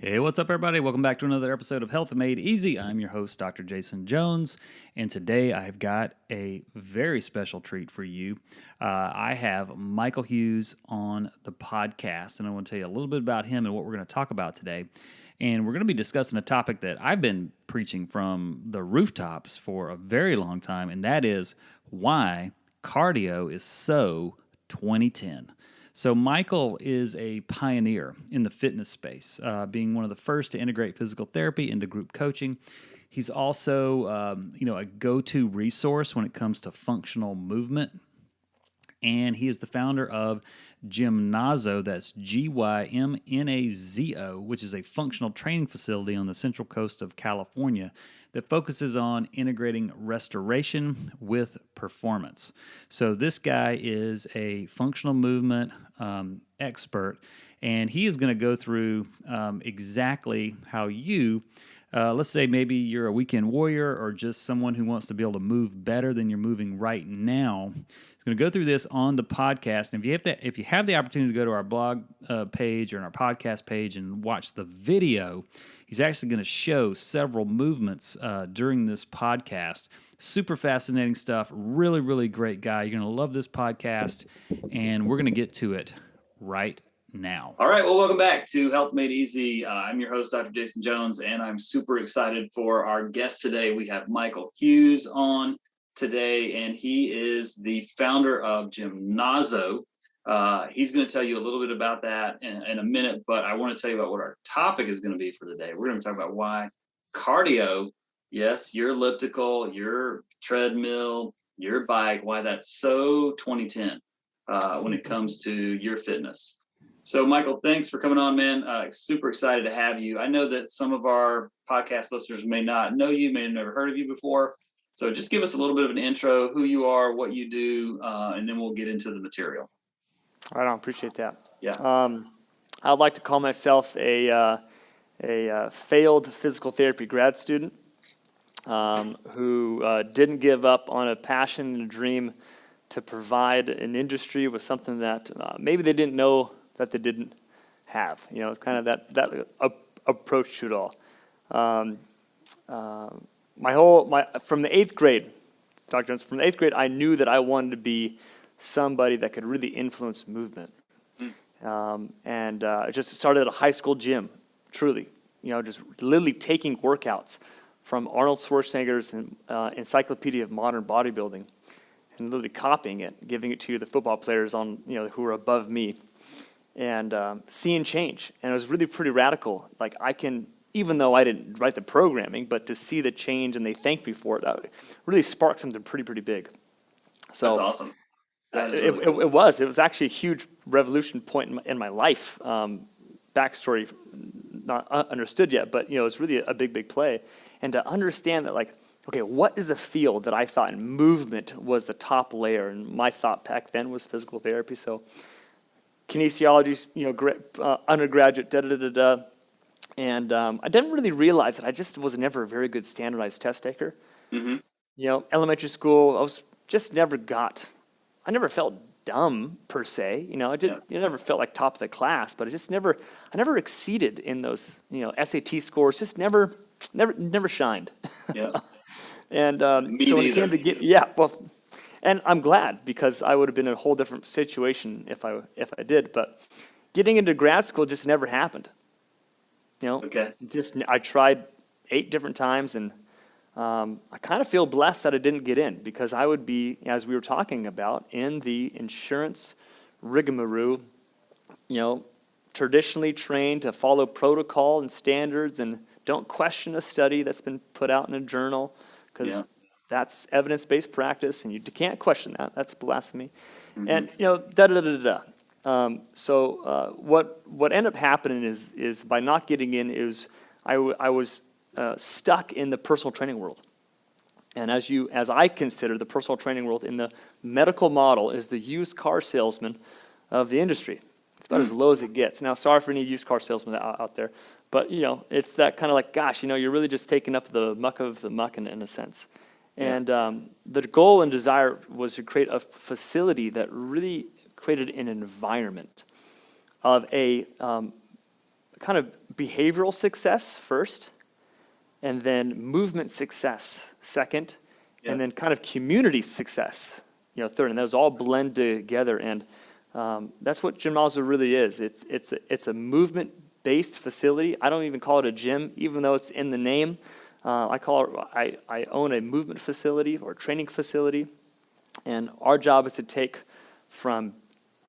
Hey, what's up, everybody? Welcome back to another episode of Health Made Easy. I'm your host, Dr. Jason Jones, and today I've got a very special treat for you. I have Michael Hughes on the podcast, and I want to tell you a little bit about him and what we're going to talk about today. And we're going to be discussing a topic that I've been preaching from the rooftops for a very long time, and that is why cardio is so 2010. So Michael is a pioneer in the fitness space, being one of the first to integrate physical therapy into group coaching. He's also, a go-to resource when it comes to functional movement. And he is the founder of Gymnazo, that's Gymnazo, which is a functional training facility on the central coast of California that focuses on integrating restoration with performance. So this guy is a functional movement expert, and he is going to go through exactly how you, let's say maybe you're a weekend warrior or just someone who wants to be able to move better than you're moving right now. He's going to go through this on the podcast. And if you have the opportunity to go to our blog page or our podcast page and watch the video, he's actually going to show several movements during this podcast. Super fascinating stuff. Really, really great guy. You're going to love this podcast, and we're going to get to it right now. All right, well, welcome back to Health Made Easy. I'm your host, Dr. Jason Jones, and I'm super excited for our guest today. We have Michael Hughes on today, and he is the founder of Gymnazo. He's going to tell you a little bit about that in a minute, but I want to tell you about what our topic is going to be for the day. We're going to talk about why cardio, yes, your elliptical, your treadmill, your bike, why that's so 2010 when it comes to your fitness. So, Michael, thanks for coming on, man. Super excited to have you. I know that some of our podcast listeners may not know you, may have never heard of you before. So just give us a little bit of an intro, who you are, what you do, and then we'll get into the material. All right, I appreciate that. Yeah. I'd like to call myself a failed physical therapy grad student who didn't give up on a passion and a dream to provide an industry with something that maybe they didn't know that they didn't have. You know, kind of that approach to it all. From the 8th grade, Dr. Jones, from the 8th grade, I knew that I wanted to be somebody that could really influence movement. I just started at a high school gym, truly, just literally taking workouts from Arnold Schwarzenegger's Encyclopedia of Modern Bodybuilding and literally copying it, giving it to the football players who were above me, and seeing change. And it was really pretty radical. Like, even though I didn't write the programming, but to see the change and they thanked me for it, that really sparked something pretty big. So that's awesome. It was actually a huge revolution point in my life. Backstory not understood yet, but it was really a big play. And to understand that, like, okay, what is the field that I thought in movement was the top layer, and my thought back then was physical therapy. So kinesiology, undergraduate, And I didn't really realize that I just was never a very good standardized test taker. Mm-hmm. Elementary school, I never felt dumb per se. I never felt like top of the class, but I never exceeded in those, SAT scores. Just never shined. Yeah. And Me so when neither. it came to and I'm glad, because I would have been in a whole different situation if I did. But getting into grad school just never happened. Okay. I tried 8 different times, and I kind of feel blessed that I didn't get in, because I would be, as we were talking about, in the insurance rigmarole, traditionally trained to follow protocol and standards and don't question a study that's been put out in a journal, because that's evidence-based practice, and you can't question that. That's blasphemy. Mm-hmm. And, So what ended up happening is by not getting in, I was stuck in the personal training world. And as I consider the personal training world in the medical model is the used car salesman of the industry. It's about as low as it gets. Now, sorry for any used car salesmen out there, but it's that kind of like, gosh, you're really just taking up the muck of the muck in a sense. Yeah. And the goal and desire was to create a facility that really created an environment of a kind kind of behavioral success first, and then movement success second, and then kind of community success, third. And those all blend together. And that's what Gymnazo really is. It's a movement-based facility. I don't even call it a gym, even though it's in the name. I own a movement facility or training facility, and our job is to take from,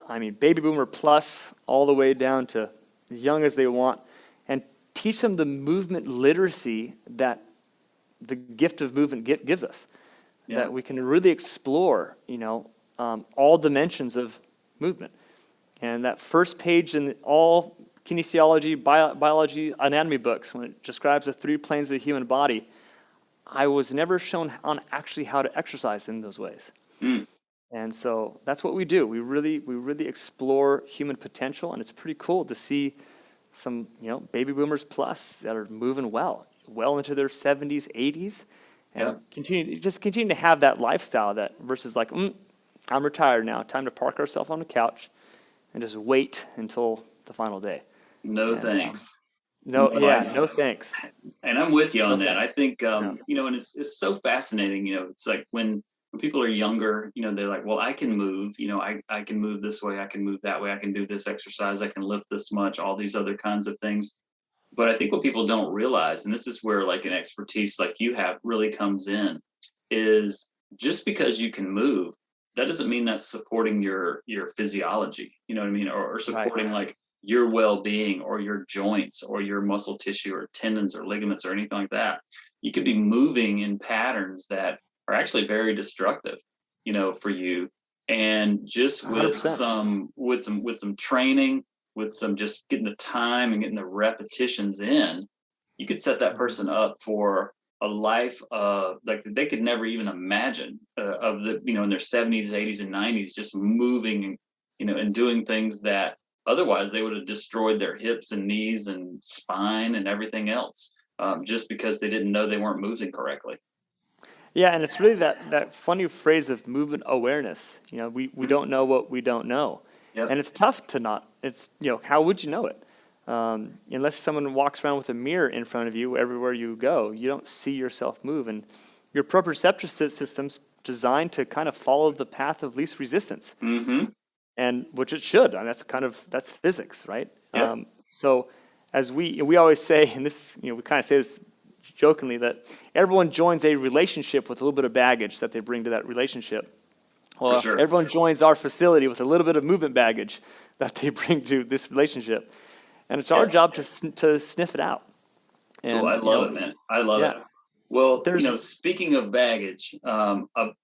baby boomer plus all the way down to as young as they want, and teach them the movement literacy that the gift of movement gives us. Yeah. That we can really explore, all dimensions of movement. And that first page in all kinesiology, biology, anatomy books, when it describes the 3 planes of the human body, I was never shown on actually how to exercise in those ways. Mm. And so that's what we do. We really explore human potential, and it's pretty cool to see some, baby boomers plus that are moving well into their 70s, 80s, and continue to have that lifestyle that versus like, I'm retired now, time to park ourselves on the couch and just wait until the final day. No thanks. No thanks. And I'm with you on that. I think, and it's so fascinating, it's like when people are younger, they're like, well, I can move, I can move this way, I can move that way, I can do this exercise, I can lift this much, all these other kinds of things. But I think what people don't realize, and this is where like an expertise like you have really comes in, is just because you can move, that doesn't mean that's supporting your physiology, you know what I mean? Or supporting like your well-being or your joints or your muscle tissue or tendons or ligaments or anything like that. You could be moving in patterns that are actually very destructive, for you. And just with 100%. some training, with some just getting the time and getting the repetitions in, you could set that person up for a life like they could never even imagine of the, in their 70s, 80s, and 90s, just moving, and doing things that otherwise they would have destroyed their hips and knees and spine and everything else, just because they didn't know they weren't moving correctly. Yeah, and it's really that funny phrase of movement awareness. We don't know what we don't know. Yep. And it's tough to not. It's, how would you know it? Unless someone walks around with a mirror in front of you everywhere you go, you don't see yourself move. And your proprioceptive system's designed to kind of follow the path of least resistance. Mm-hmm. And which it should. And that's physics, right? Yep. So as we always say, and this, we kind of say this jokingly, that everyone joins a relationship with a little bit of baggage that they bring to that relationship. Well, sure. Everyone joins our facility with a little bit of movement baggage that they bring to this relationship. And it's our job to sniff it out. And, I love it, man. I love it. Well, speaking of baggage,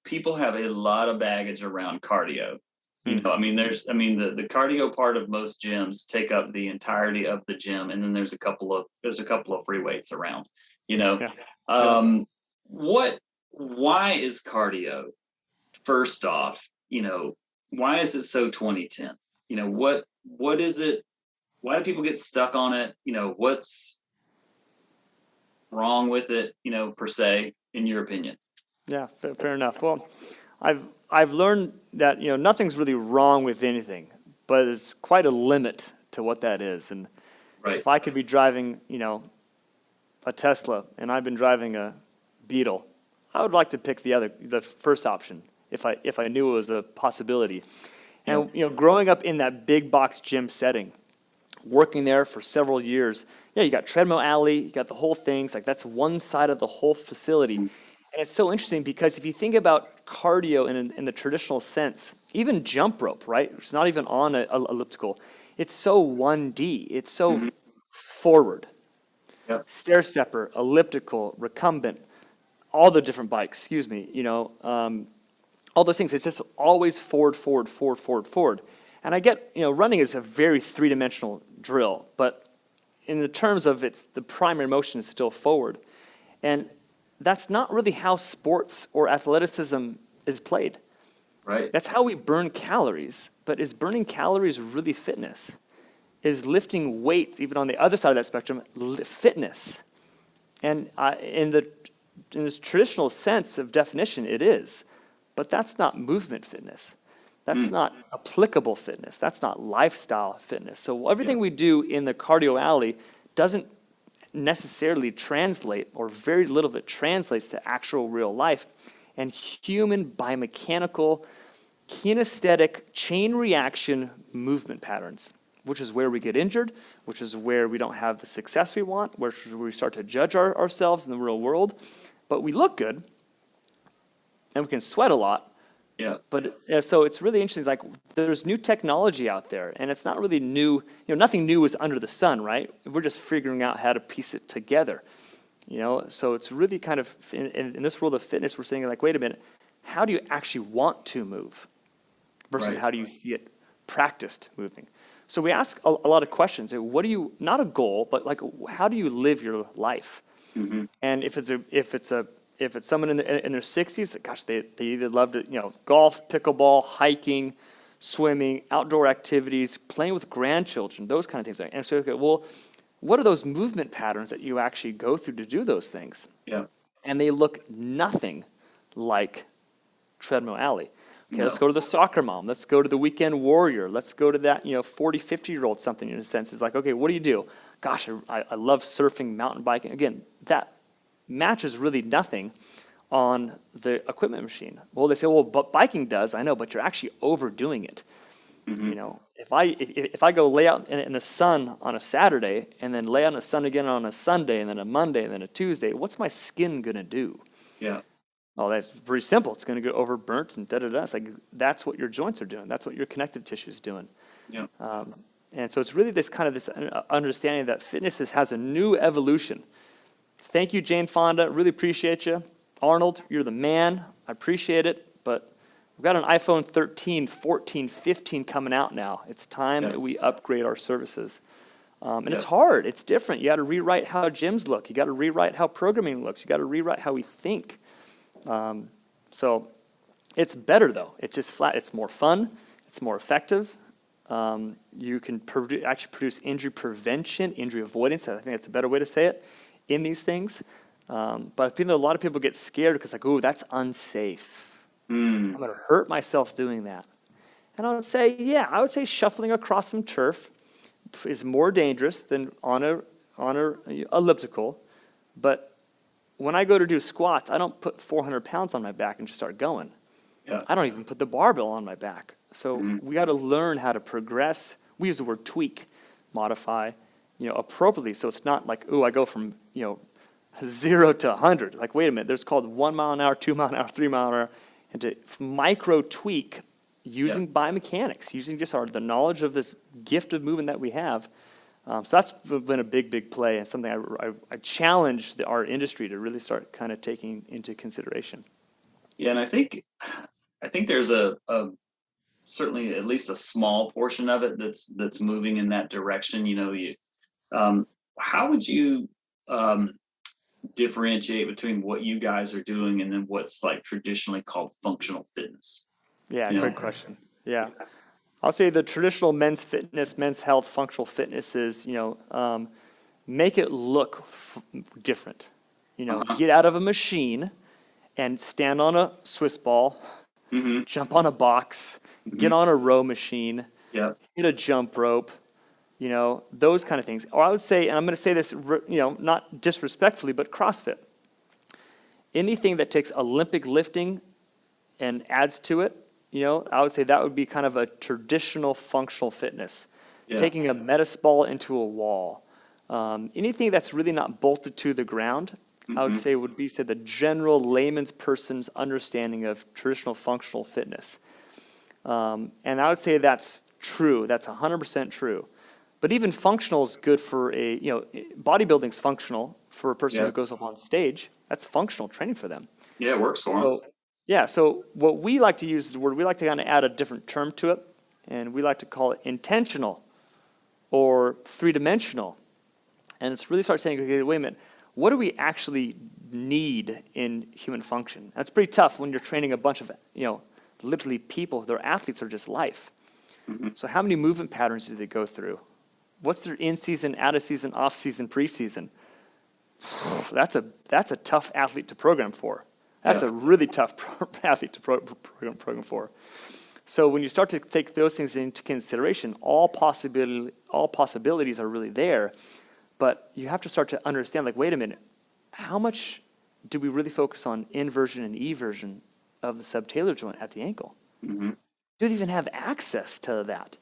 people have a lot of baggage around cardio. The cardio part of most gyms take up the entirety of the gym, and then there's a couple of free weights around. Why is cardio? First off, why is it so 2010? What is it? Why do people get stuck on it? What's wrong with it? Per se, in your opinion? Yeah, fair enough. Well, I've learned that nothing's really wrong with anything, but there's quite a limit to what that is. And if I could be driving, a Tesla, and I've been driving a Beetle, I would like to pick the first option if I knew it was a possibility. And growing up in that big box gym setting, working there for several years, you got treadmill alley, you got the whole thing. It's like that's one side of the whole facility. And it's so interesting because if you think about cardio in the traditional sense, even jump rope, right? It's not even on an elliptical. It's so 1D. It's so forward. Yep. Stair stepper, elliptical, recumbent, all the different bikes, all those things. It's just always forward. And I get, running is a very three-dimensional drill, but in the terms of the primary motion is still forward. And that's not really how sports or athleticism is played. Right. That's how we burn calories. But is burning calories really fitness? Is lifting weights, even on the other side of that spectrum, fitness? And in this traditional sense of definition, it is. But that's not movement fitness. That's not applicable fitness. That's not lifestyle fitness. So everything we do in the cardio alley doesn't necessarily translate, or very little of it translates to actual real life and human biomechanical, kinesthetic, chain reaction movement patterns, which is where we get injured, which is where we don't have the success we want, where we start to judge ourselves in the real world. But we look good, and we can sweat a lot. Yeah. But so it's really interesting. Like, there's new technology out there, and it's not really new. Nothing new is under the sun, right? We're just figuring out how to piece it together. So it's really kind of in this world of fitness, we're saying, like, wait a minute, how do you actually want to move versus how do you get practiced moving? So we ask a lot of questions. What do you, not a goal, but like, how do you live your life? Mm-hmm. And if it's someone in their 60s, gosh, they either love to, golf, pickleball, hiking, swimming, outdoor activities, playing with grandchildren, those kind of things. And so, okay, well, what are those movement patterns that you actually go through to do those things? Yeah. And they look nothing like treadmill alley. Okay, No. Let's go to the soccer mom. Let's go to the weekend warrior. Let's go to that, 40, 50-year-old something, in a sense. It's like, okay, what do you do? Gosh, I love surfing, mountain biking. Again, that matches really nothing on the equipment machine. Well, they say, well, but biking does. I know, but you're actually overdoing it. Mm-hmm. If I go lay out in the sun on a Saturday and then lay out in the sun again on a Sunday and then a Monday and then a Tuesday, what's my skin going to do? Yeah. Oh, that's very simple. It's going to get overburnt and da-da-da. It's like, that's what your joints are doing. That's what your connective tissue is doing. Yeah. And so it's really this understanding that fitness has a new evolution. Thank you, Jane Fonda. Really appreciate you. Arnold, you're the man. I appreciate it. But we've got an iPhone 13, 14, 15 coming out now. It's time that we upgrade our services. And it's hard. It's different. You got to rewrite how gyms look. You got to rewrite how programming looks. You got to rewrite how we think. So it's better, though. It's just flat. It's more fun. It's more effective. You can actually produce injury prevention, injury avoidance. I think that's a better way to say it in these things. But I think that a lot of people get scared because, like, ooh, that's unsafe. I'm going to hurt myself doing that. And I would say, shuffling across some turf is more dangerous than on a elliptical. But when I go to do squats, I don't put 400 pounds on my back and just start going. Yeah. I don't even put the barbell on my back. So we got to learn how to progress. We use the word tweak, modify, appropriately. So it's not like, ooh, I go from, 0 to 100. Like, wait a minute, there's called 1 mile an hour, 2 mile an hour, 3 mile an hour. And to micro tweak using biomechanics, using just the knowledge of this gift of movement that we have. So that's been a big play, and something I challenge our industry to really start kind of taking into consideration. Yeah, and I think there's a certainly at least a small portion of it that's moving in that direction. How would you differentiate between what you guys are doing and then what's like traditionally called functional fitness? Yeah, great question. Yeah. I'll say the traditional men's fitness, men's health, functional fitness is, make it look different. Get out of a machine and stand on a Swiss ball, jump on a box, get on a row machine, hit a jump rope, those kind of things. Or I would say, and I'm going to say this, not disrespectfully, but CrossFit. Anything that takes Olympic lifting and adds to it, I would say that would be kind of a traditional functional fitness. Yeah. Taking a medicine ball into a wall. Anything that's really not bolted to the ground, I would say would be the general layman's person's understanding of traditional functional fitness. And I would say that's true. That's 100% true. But even functional is good for bodybuilding's functional for a person who goes up on stage. That's functional training for them. Yeah, it works for them. So what we like to use is the word, we like to kind of add a different term to it, and we like to call it intentional or three-dimensional. And it's really start saying, okay, wait a minute, what do we actually need in human function? That's pretty tough when you're training a bunch of, literally people, their athletes are just life. So how many movement patterns do they go through? What's their in-season, out-of-season, off-season, pre-season? That's a tough athlete to program for. That's a really tough athlete to program for. So when you start to take those things into consideration, all possibilities are really there, but you have to start to understand, like, wait a minute, how much do we really focus on inversion and eversion of the subtalar joint at the ankle? Mm-hmm. Do they even have access to that?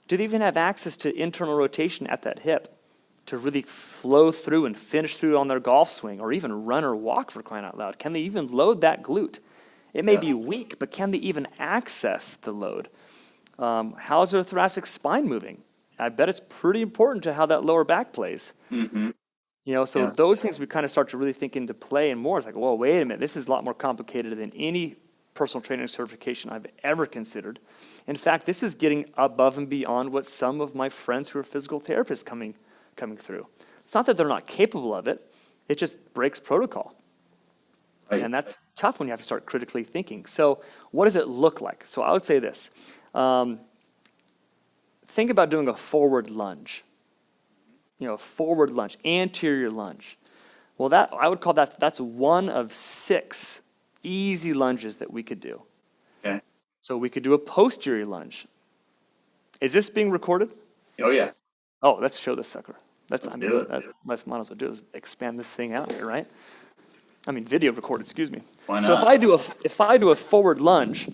Do they even have access to internal rotation at that hip to really flow through and finish through on their golf swing, or even run or walk, for crying out loud? Can they even load that glute? It may be weak, but can they even access the load? How's their thoracic spine moving? I bet it's pretty important to how that lower back plays. Mm-hmm. So those things we kind of start to really think into play, and more. It's like, well, wait a minute, this is a lot more complicated than any personal training certification I've ever considered. In fact, this is getting above and beyond what some of my friends who are physical therapists coming through. It's not that they're not capable of it, it just breaks protocol. Right. And that's tough when you have to start critically thinking. So what does it look like? So I would say this. Think about doing a forward lunge. Forward lunge, anterior lunge. Well, that I would call that's one of 6 easy lunges that we could do. Okay. So we could do a posterior lunge. Is this being recorded? Oh, yeah. Oh, let's show this sucker. Let's do it. Let's might as well do is expand this thing out here, right? I mean, video recorded, excuse me. Why not? So if I do a forward lunge,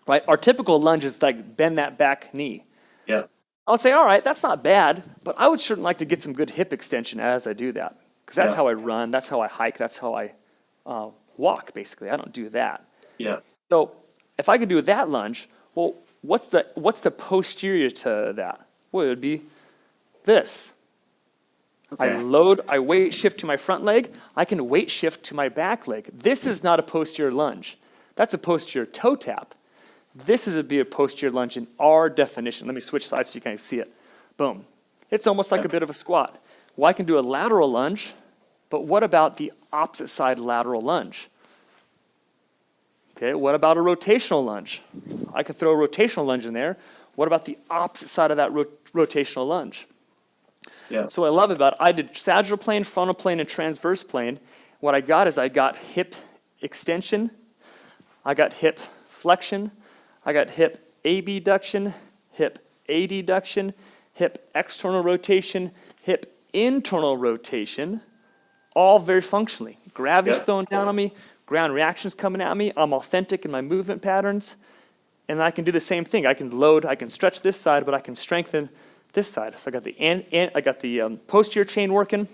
right, our typical lunge is like bend that back knee. Yeah. I would say, all right, that's not bad, but I would certainly like to get some good hip extension as I do that, because that's how I run, that's how I hike, that's how I walk, basically. I don't do that. Yeah. So if I could do that lunge, well, what's the posterior to that? Well, it would be this. Okay. I weight shift to my front leg, I can weight shift to my back leg. This is not a posterior lunge. That's a posterior toe tap. This would be a posterior lunge in our definition. Let me switch sides so you can see it. Boom. It's almost like a bit of a squat. Well, I can do a lateral lunge, but what about the opposite side lateral lunge? Okay, what about a rotational lunge? I could throw a rotational lunge in there. What about the opposite side of that rotational lunge? Yeah. So what I love about it, I did sagittal plane, frontal plane, and transverse plane. What I got is I got hip extension, I got hip flexion, I got hip abduction, hip adduction, hip external rotation, hip internal rotation, all very functionally. Gravity's thrown down on me, ground reaction's coming at me, I'm authentic in my movement patterns, and I can do the same thing. I can stretch this side, but I can strengthen this side. So I got the posterior chain working,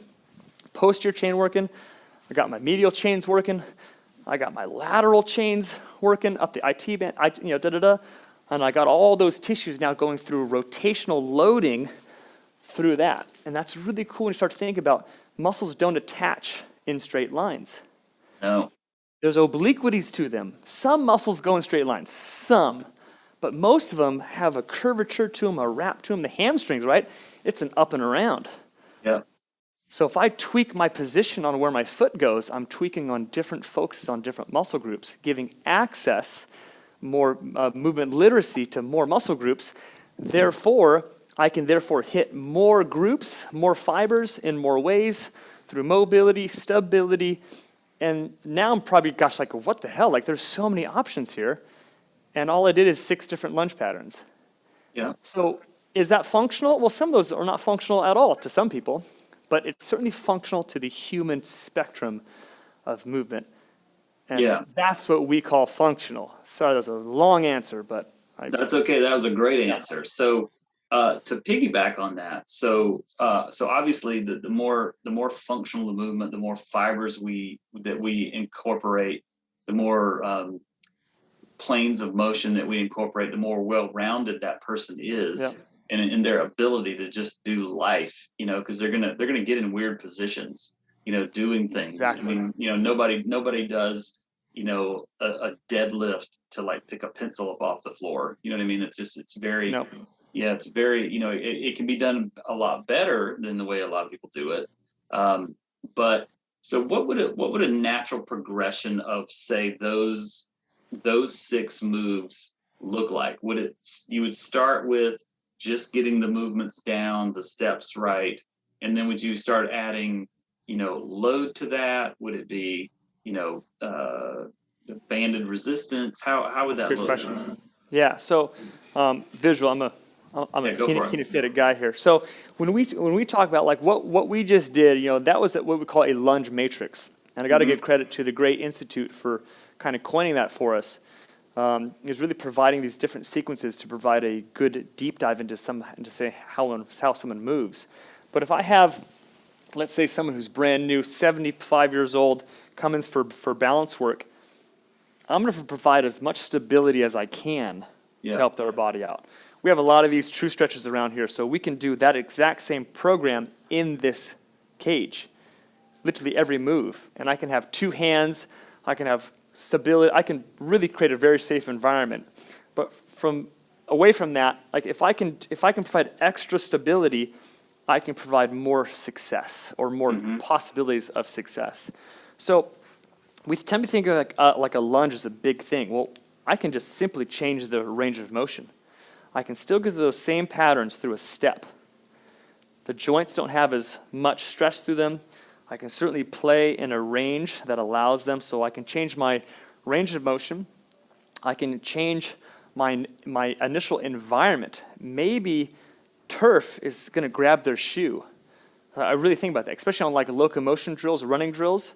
I got my medial chains working, I got my lateral chains working up the IT band, and I got all those tissues now going through rotational loading through that. And that's really cool when you start to think about muscles don't attach in straight lines. No. There's obliquities to them. Some muscles go in straight lines, some. But most of them have a curvature to them, a wrap to them. The hamstrings, right? It's an up and around. Yeah. So if I tweak my position on where my foot goes, I'm tweaking on different focuses on different muscle groups, giving access, more movement literacy to more muscle groups. Therefore, I can hit more groups, more fibers in more ways through mobility, stability. And now I'm probably, what the hell? Like, there's so many options here. And all I did is 6 different lunge patterns. Yeah. So is that functional? Well, some of those are not functional at all to some people, but it's certainly functional to the human spectrum of movement. And that's what we call functional. Sorry, that was a long answer, but that's okay. That was a great answer. So to piggyback on that, so obviously the more functional the movement, the more fibers that we incorporate, the more planes of motion that we incorporate, the more well-rounded that person is in their ability to just do life, because they're gonna get in weird positions, doing things. Exactly. I mean, nobody does, a deadlift to like pick a pencil up off the floor. You know what I mean? It's very, it's very, it can be done a lot better than the way a lot of people do it. But so what would a natural progression of, say, those 6 moves look like? You would start with just getting the movements down, the steps right, and then would you start adding, load to that? Would it be, banded resistance? How would that look? That's a good question. Yeah, so visual, I'm a kinesthetic guy here. So when we talk about like what we just did, that was what we call a lunge matrix. And I got to give credit to the great institute for kind of coining that for us. Is really providing these different sequences to provide a good deep dive into say how someone moves. But if I have, let's say, someone who's brand new, 75 years old, comes for balance work, I'm going to provide as much stability as I can to help their body out. We have a lot of these true stretches around here, so we can do that exact same program in this cage, literally every move. And I can have two hands, I can have stability, I can really create a very safe environment. But away from that, like if I can provide extra stability, I can provide more success or more possibilities of success. So we tend to think of like a lunge as a big thing. Well, I can just simply change the range of motion. I can still get those same patterns through a step. The joints don't have as much stress through them. I can certainly play in a range that allows them, so I can change my range of motion. I can change my initial environment. Maybe turf is going to grab their shoe. I really think about that, especially on like locomotion drills, running drills.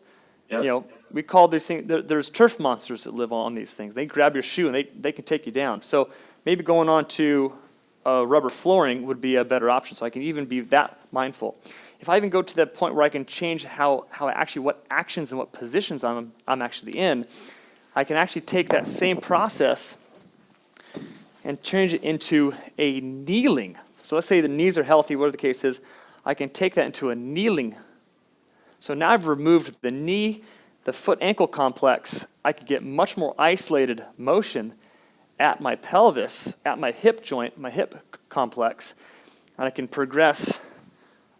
Yep. We call these things, there's turf monsters that live on these things. They grab your shoe and they can take you down. So maybe going on to rubber flooring would be a better option, so I can even be that mindful. If I even go to the point where I can change what actions and what positions I'm actually in, I can actually take that same process and change it into a kneeling. So let's say the knees are healthy, whatever the case is, I can take that into a kneeling. So now I've removed the knee, the foot-ankle complex. I could get much more isolated motion at my pelvis, at my hip joint, my hip complex, and I can progress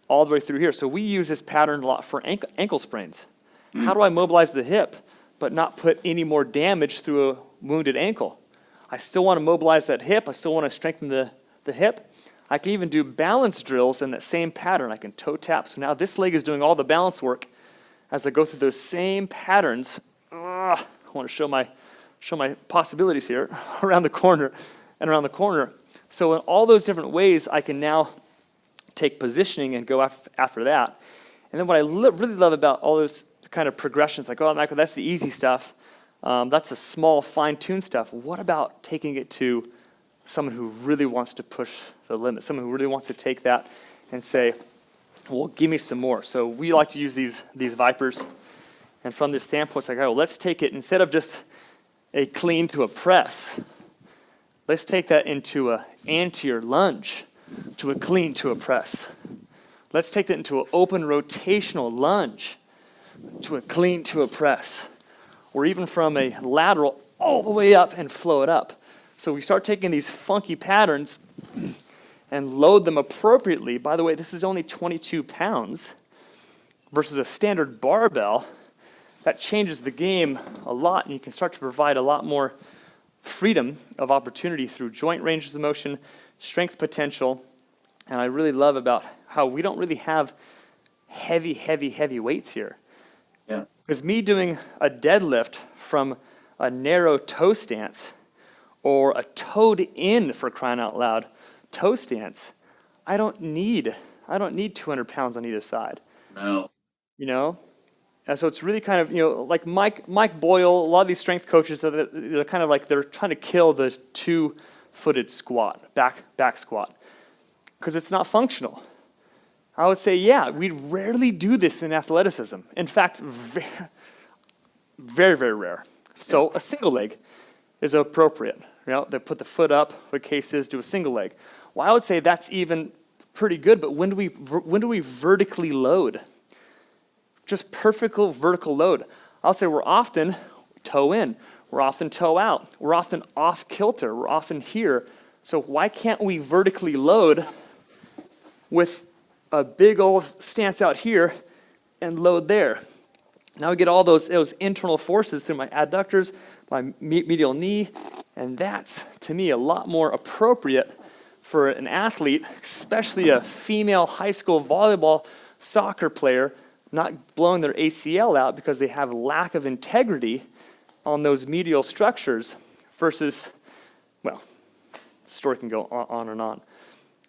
all the way through here. So we use this pattern a lot for ankle sprains. How do I mobilize the hip but not put any more damage through a wounded ankle? I still want to mobilize that hip. I still want to strengthen the hip. I can even do balance drills in that same pattern. I can toe tap. So now this leg is doing all the balance work as I go through those same patterns. I want to show my possibilities here around the corner and around the corner. So in all those different ways, I can now take positioning and go after that. And then what I really love about all those kind of progressions, like, oh, Michael, that's the easy stuff. That's the small, fine-tuned stuff. What about taking it to someone who really wants to push the limit, someone who really wants to take that and say, well, give me some more. So we like to use these Vipers. And from this standpoint, it's like, oh, let's take it, instead of just a clean to a press, let's take that into an anterior lunge, to a clean to a press. Let's take that into an open rotational lunge, to a clean to a press. Or even from a lateral all the way up and flow it up. So we start taking these funky patterns and load them appropriately. By the way, this is only 22 pounds versus a standard barbell. That changes the game a lot, and you can start to provide a lot more freedom of opportunity through joint ranges of motion, strength potential. And I really love about how we don't really have heavy weights here. Yeah. Because me doing a deadlift from a narrow toe stance or a toed in, for crying out loud, toe stance, I don't need 200 pounds on either side. No. And so it's really kind of, like Mike Boyle, a lot of these strength coaches, they're kind of like, they're trying to kill the two-footed squat, back squat, because it's not functional. I would say, yeah, we rarely do this in athleticism. In fact, very, very rare. So a single leg is appropriate. They put the foot up, what case is, do a single leg. Well, I would say that's even pretty good, but when do we vertically load? Just perfect vertical load. I'll say we're often toe in, we're often toe out, we're often off kilter, we're often here. So why can't we vertically load with a big old stance out here and load there? Now we get all those internal forces through my adductors, my medial knee, and that's, to me, a lot more appropriate for an athlete, especially a female high school volleyball soccer player, not blowing their ACL out because they have lack of integrity on those medial structures versus well, the story can go on and on.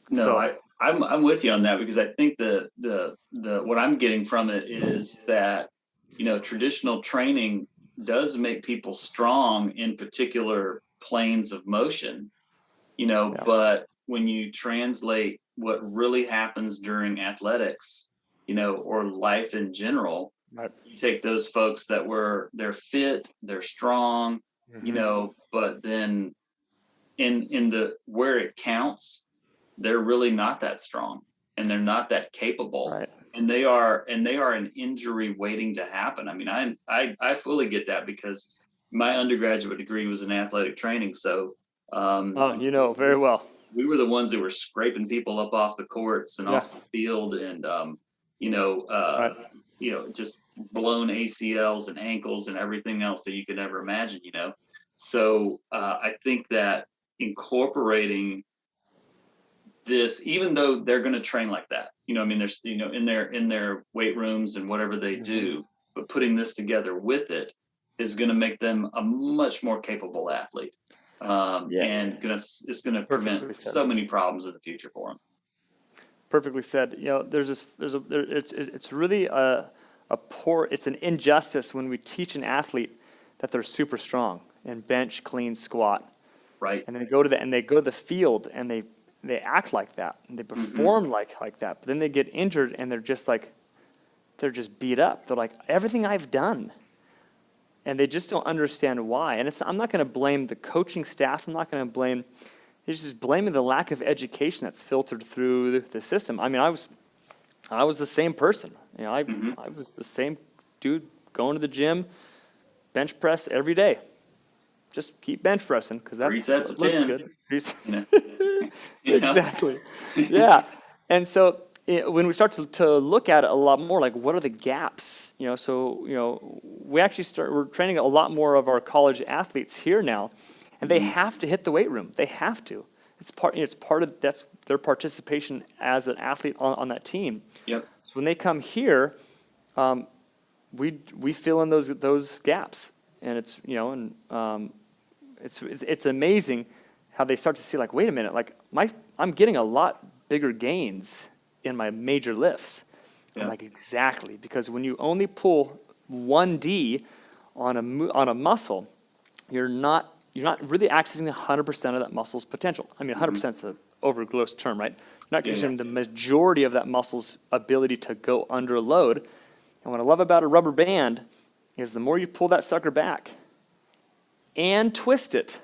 No, So, I'm with you on that, because I think the what I'm getting from it is that, traditional training does make people strong in particular planes of motion, yeah, but when you translate what really happens during athletics, or life in general, right. you take those folks they're fit, they're strong, but then in the where it counts, they're really not that strong, and they're not that capable, Right. and they are an injury waiting to happen. I mean, I fully get that, because my undergraduate degree was in athletic training, so Oh, very well. we were the ones that were scraping people up off the courts and Yeah. off the field, and you know, uh, Right. just blown ACLs and ankles and everything else that you could ever imagine. So I think that incorporating this, even though they're going to train like that, I mean, there's, in their weight rooms and whatever they do, but putting this together with it is going to make them a much more capable athlete. Yeah. And it's gonna Perfectly prevent said. so many problems in the future for them. Perfectly said. It's really it's an injustice when we teach an athlete that they're super strong in bench, clean, squat, Right. and then they go to the field and they act like that and they perform like that, but then they get injured and they're just beat up. They're like, everything I've done. And they just don't understand why. And I'm not going to blame the coaching staff. I'm not going to blame. He's just blaming the lack of education that's filtered through the system. I mean, I was the same person. I was the same dude going to the gym, bench press every day. Just keep bench pressing because that 3 sets of looks 10. good. You know? Exactly. Yeah. And so when we start to look at it a lot more, like what are the gaps? We're training a lot more of our college athletes here now, and they have to hit the weight room. They have to. It's part of that's their participation as an athlete on that team. Yep. So when they come here, we fill in those gaps, and it's amazing how they start to see, like, wait a minute, like I'm getting a lot bigger gains in my major lifts. Yeah. I'm like, exactly, because when you only pull 1D on a muscle, you're not really accessing 100% of that muscle's potential. I mean, 100% is an overgross term, right? You're not using the majority of that muscle's ability to go under a load. And what I love about a rubber band is the more you pull that sucker back and twist it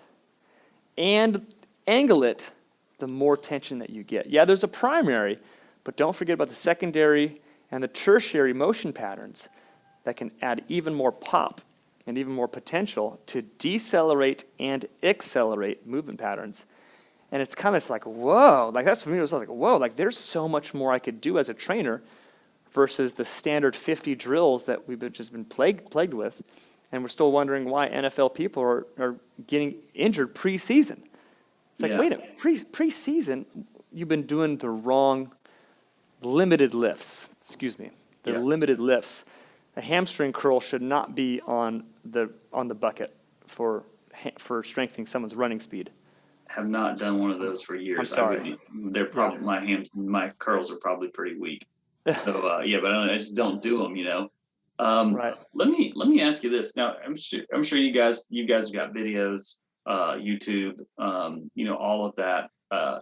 and angle it, the more tension that you get. Yeah, there's a primary, but don't forget about the secondary and the tertiary motion patterns that can add even more pop and even more potential to decelerate and accelerate movement patterns. And it's kind of like, whoa, like that's for me, it was like, whoa, like there's so much more I could do as a trainer versus the standard 50 drills that we've just been plagued with. And we're still wondering why NFL people are getting injured preseason. It's like, wait a minute, preseason, you've been doing the wrong limited lifts. They're limited lifts. A hamstring curl should not be on the bucket for strengthening someone's running speed. Have not done one of those for years. I'm sorry. They're probably my curls are probably pretty weak. So but I just don't do them. Right. Let me ask you this. Now, I'm sure you guys have got videos, YouTube, all of that,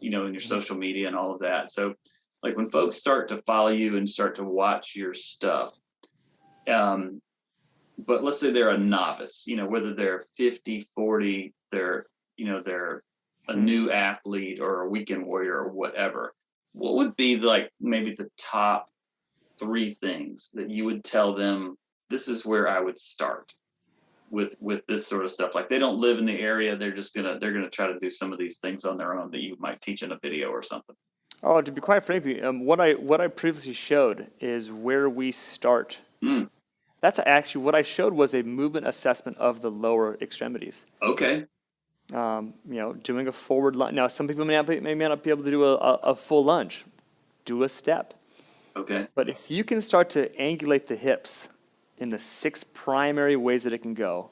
in your social media and all of that. So, like when folks start to follow you and start to watch your stuff, but let's say they're a novice, whether they're 50, 40, they're a new athlete or a weekend warrior or whatever. What would be maybe the top 3 things that you would tell them, this is where I would start with this sort of stuff? Like they don't live in the area, they're gonna try to do some of these things on their own that you might teach in a video or something. Oh, to be quite frankly, what I previously showed is where we start. That's actually what I showed was a movement assessment of the lower extremities. Okay. Doing a forward lunge. Now, some people may not be able to do a full lunge. Do a step. Okay. But if you can start to angulate the hips in the 6 primary ways that it can go,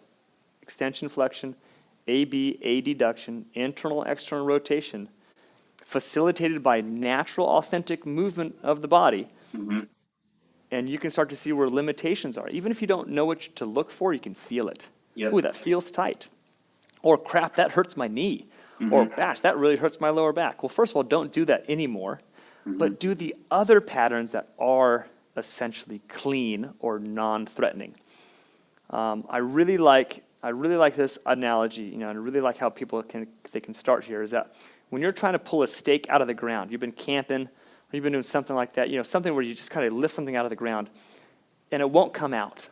extension, flexion, AB adduction, internal external rotation, facilitated by natural authentic movement of the body. Mm-hmm. And you can start to see where limitations are. Even if you don't know what to look for, you can feel it. Yep. Ooh, that feels tight. Or crap, that hurts my knee. Or gosh, that really hurts my lower back. Well, first of all, don't do that anymore. But do the other patterns that are essentially clean or non-threatening. I really like this analogy, and I really like how people can start here, is that when you're trying to pull a stake out of the ground, you've been camping, or you've been doing something like that, something where you just kind of lift something out of the ground, and it won't come out.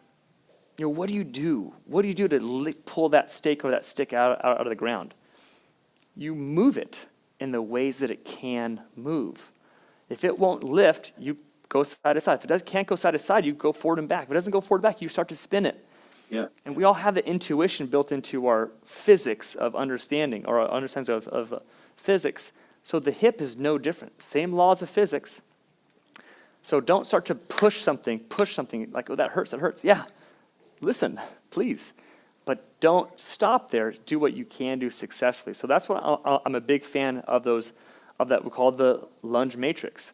What do you do? What do you do to pull that stake or that stick out of the ground? You move it in the ways that it can move. If it won't lift, you go side to side. If it can't go side to side, you go forward and back. If it doesn't go forward and back, you start to spin it. Yeah. And we all have the intuition built into our physics of understanding, or our understanding of physics. So the hip is no different. Same laws of physics. So don't start to push something like, oh, that hurts. Yeah, listen, please. But don't stop there. Do what you can do successfully. So that's what I'm a big fan of that we call the Lunge Matrix.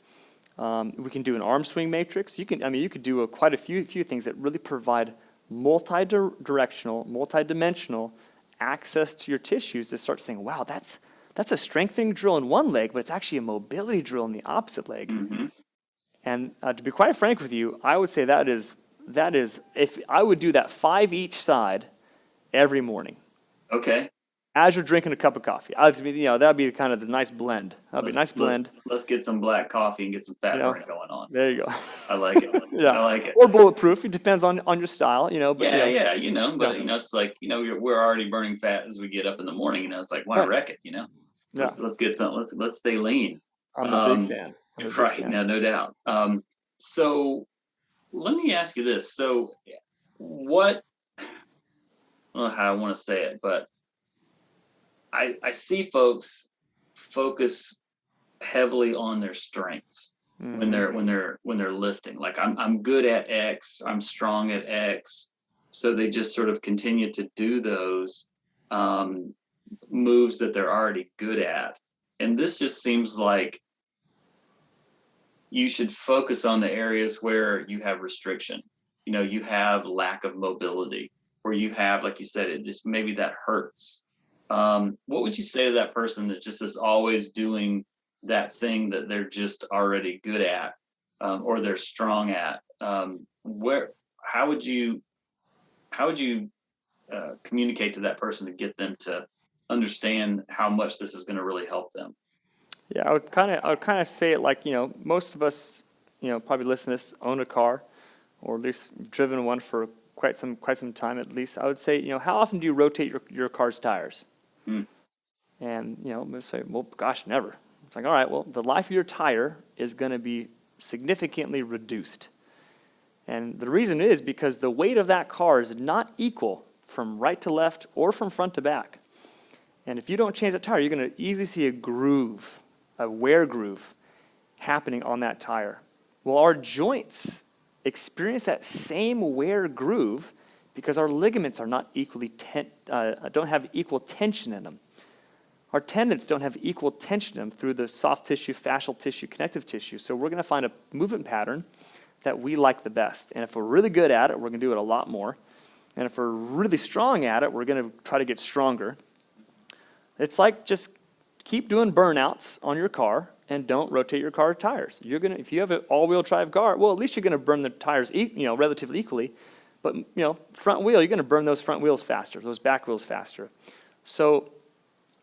We can do an arm swing matrix. You could do quite a few things that really provide multi-directional, multi-dimensional access to your tissues to start saying, wow, that's a strengthening drill in one leg, but it's actually a mobility drill in the opposite leg. Mm-hmm. And to be quite frank with you, I would say that is, if I would do that 5 each side every morning. Okay. As you're drinking a cup of coffee. That'd be kind of the nice blend. That'd be a nice blend. Let's get some black coffee and get some fat burning going on. There you go. I like it. Yeah. I like it. Or bulletproof. It depends on your style, But, But it's like, we're already burning fat as we get up in the morning. It's like, why wreck it? Let's get some. Let's stay lean. I'm a big fan. Right. No doubt. So let me ask you this. So what? I don't know how I want to say it, but I see folks focus heavily on their strengths when they're lifting. Like I'm good at X, I'm strong at X, so they just sort of continue to do those moves that they're already good at. And this just seems like you should focus on the areas where you have restriction. You have lack of mobility, or you have, like you said, it just maybe that hurts. What would you say to that person that just is always doing that thing that they're just already good at, or they're strong at? How would you communicate to that person to get them to understand how much this is going to really help them? Yeah, I would kind of say it like, most of us, probably listen to this, own a car, or at least driven one for quite some time at least. I would say, how often do you rotate your car's tires? And, we say, well, gosh, never. It's like, all right, well, the life of your tire is going to be significantly reduced. And the reason is because the weight of that car is not equal from right to left or from front to back. And if you don't change that tire, you're going to easily see a wear groove happening on that tire. Well, our joints experience that same wear groove because our ligaments are not don't have equal tension in them. Our tendons don't have equal tension in them through the soft tissue, fascial tissue, connective tissue. So we're going to find a movement pattern that we like the best. And if we're really good at it, we're going to do it a lot more. And if we're really strong at it, we're going to try to get stronger. It's like just keep doing burnouts on your car and don't rotate your car tires. If you have an all-wheel drive car, well, at least you're going to burn the tires relatively equally. But front wheel, you're going to burn those front wheels faster, those back wheels faster. So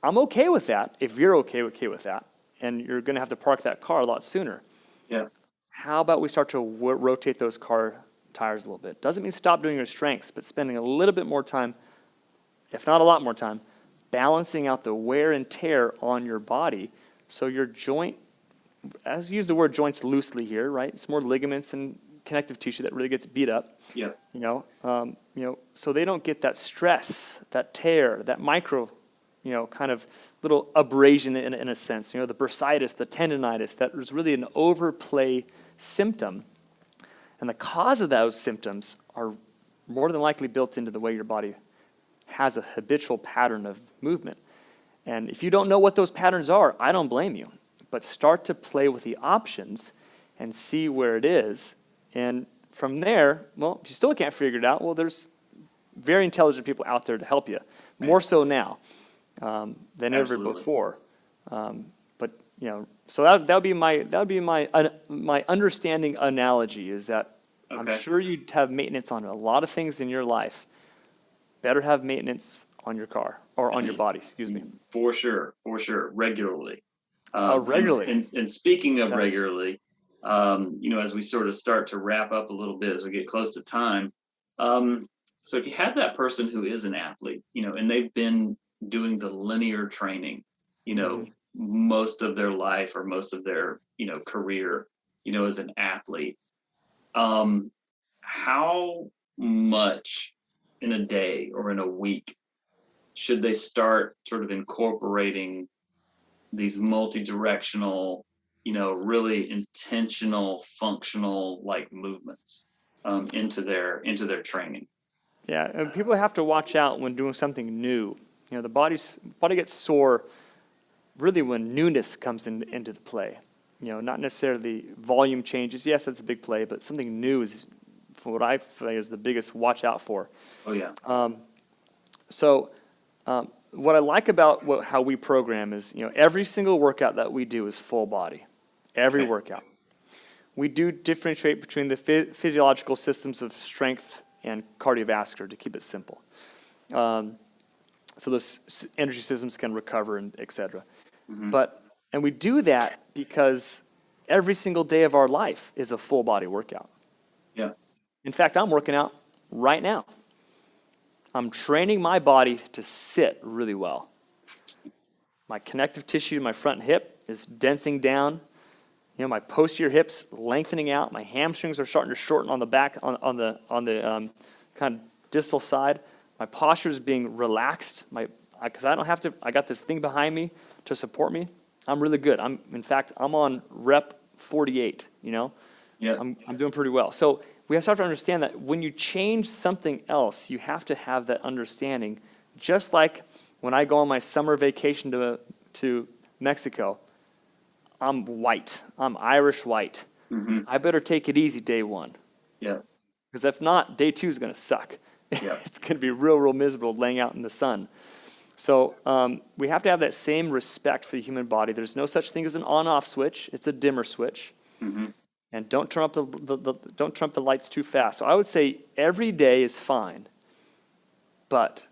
I'm okay with that if you're okay with that, and you're going to have to park that car a lot sooner. Yeah. How about we start to rotate those car tires a little bit? Doesn't mean stop doing your strengths, but spending a little bit more time, if not a lot more time, balancing out the wear and tear on your body so your joint, as I use the word joints loosely here, right? It's more ligaments and connective tissue that really gets beat up. Yeah. So they don't get that stress, that tear, that micro, kind of little abrasion in a sense. The bursitis, the tendonitis, that is really an overplay symptom. And the cause of those symptoms are more than likely built into the way your body has a habitual pattern of movement. And if you don't know what those patterns are, I don't blame you. But start to play with the options and see where it is. And from there, well, if you still can't figure it out, well, there's very intelligent people out there to help you. More so now than ever before. But you know, so that would be my understanding analogy is that I'm sure you'd have maintenance on a lot of things in your life. Better have maintenance on your car or on your body. Excuse me. For sure, regularly. Regularly. And speaking of regularly, you know, as we sort of start to wrap up a little bit as we get close to time. So if you have that person who is an athlete, you know, and they've been doing the linear training, you know, most of their life or most of their, you know, career, you know, as an athlete, how much in a day or in a week should they start sort of incorporating these multi-directional, you know, really intentional, functional like movements into their training? Yeah, and people have to watch out when doing something new. You know, the body gets sore really when newness comes into the play. You know, not necessarily volume changes. Yes, that's a big play, but something new is, for what I feel, is the biggest watch out for. Oh yeah. What I like about how we program is, you know, every single workout that we do is full body. Every workout. We do differentiate between the physiological systems of strength and cardiovascular to keep it simple. So those energy systems can recover and et cetera. And we do that because every single day of our life is a full body workout. Yeah. In fact, I'm working out right now. I'm training my body to sit really well. My connective tissue in my front hip is densing down. You know, my posterior hips lengthening out. My hamstrings are starting to shorten on the back, on the kind of distal side. My posture is being relaxed. Because I don't have to. I got this thing behind me to support me. I'm really good. In fact, I'm on rep 48. You know, yeah. I'm doing pretty well. So we have to understand that when you change something else, you have to have that understanding. Just like when I go on my summer vacation to Mexico, I'm white. I'm Irish white. I better take it easy day one. Yeah. Because if not, day two is going to suck. Yeah. It's going to be real miserable laying out in the sun. So we have to have that same respect for the human body. There's no such thing as an on-off switch. It's a dimmer switch. And don't turn up the lights too fast. So I would say every day is fine, but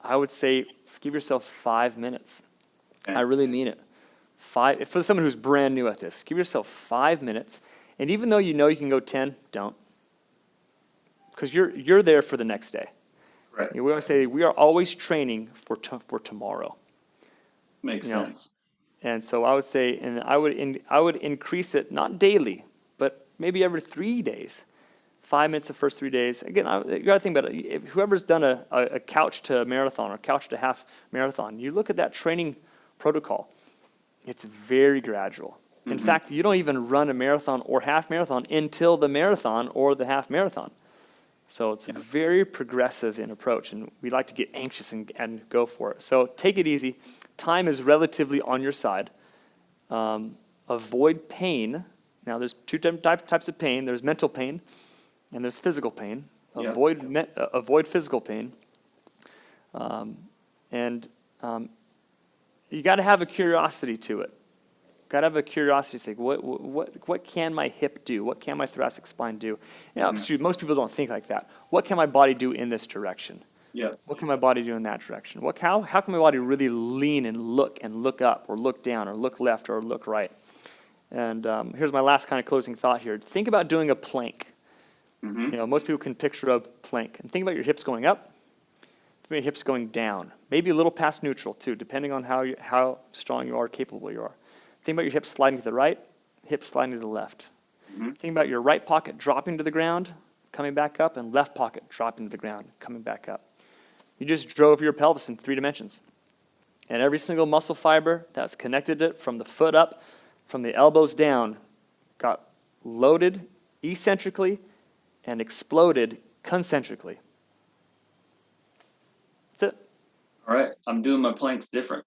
I would say give yourself 5 minutes. I really mean it. For someone who's brand new at this, give yourself 5 minutes. And even though you know you can go 10, don't, because you're there for the next day. Right. We always say we are always training for tomorrow. Makes sense. And so I would say, and I would increase it not daily, but maybe every 3 days. 5 minutes the first 3 days. Again, you got to think about it. Whoever's done a couch to marathon or couch to half marathon, you look at that training protocol. It's very gradual. In fact, you don't even run a marathon or half marathon until the marathon or the half marathon. So it's very progressive in approach, and we like to get anxious and go for it. So take it easy. Time is relatively on your side. Avoid pain. Now, there's two types of pain. There's mental pain, and there's physical pain. Avoid physical pain. You got to have a curiosity to it. Got to have a curiosity to say, what can my hip do? What can my thoracic spine do? You know, most people don't think like that. What can my body do in this direction? Yeah. What can my body do in that direction? How can my body really lean and look up or look down or look left or look right? And here's my last kind of closing thought here. Think about doing a plank. You know, most people can picture a plank. And think about your hips going up. Think about your hips going down. Maybe a little past neutral too, depending on how strong you are, capable you are. Think about your hips sliding to the right, hips sliding to the left. Think about your right pocket dropping to the ground, coming back up, and left pocket dropping to the ground, coming back up. You just drove your pelvis in 3 dimensions. And every single muscle fiber that's connected it from the foot up, from the elbows down, got loaded eccentrically and exploded concentrically. All right. I'm doing my planks different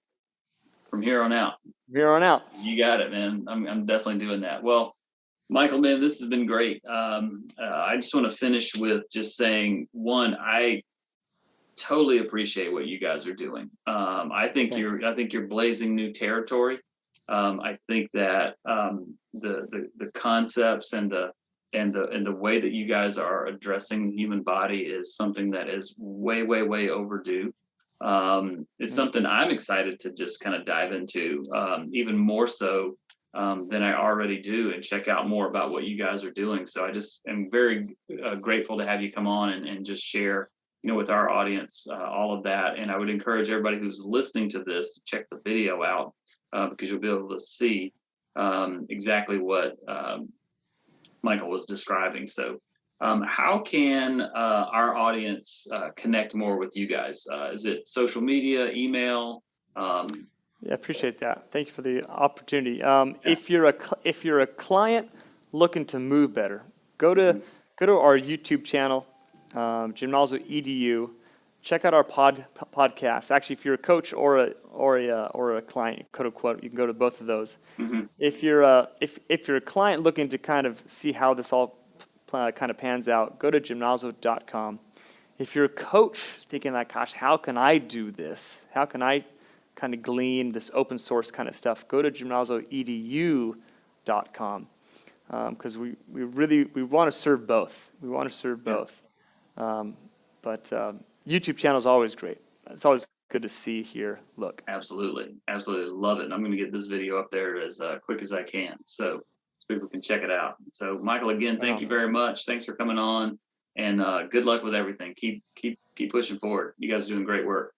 from here on out. Here on out. You got it, man. I'm definitely doing that. Well, Michael, man, this has been great. I just want to finish with just saying, one, I totally appreciate what you guys are doing. I think you're blazing new territory. I think that the concepts and the way that you guys are addressing the human body is something that is way overdue. It's something I'm excited to just kind of dive into, even more so than I already do, and check out more about what you guys are doing. So I just am very grateful to have you come on and just share, with our audience, all of that. And I would encourage everybody who's listening to this to check the video out, because you'll be able to see exactly what Michael was describing. So how can our audience connect more with you guys? Is it social media, email? Yeah, appreciate that. Thank you for the opportunity. If you're a client looking to move better, go to our YouTube channel, Gymnazo Edu. Check out our podcast. Actually, if you're a coach or a client, quote unquote, you can go to both of those. Mm-hmm. If you're a client looking to kind of see how this all kind of pans out, go to gymnazo.com. If you're a coach thinking like, gosh, how can I do this? How can I kind of glean this open source kind of stuff? Go to gymnazoedu.com, because we want to serve both. We want to serve both. But YouTube channel is always great. It's always good to see, hear, look. Absolutely love it. And I'm going to get this video up there as quick as I can, so people can check it out. So Michael, again, thank you very much. Thanks for coming on, and good luck with everything. Keep pushing forward. You guys are doing great work.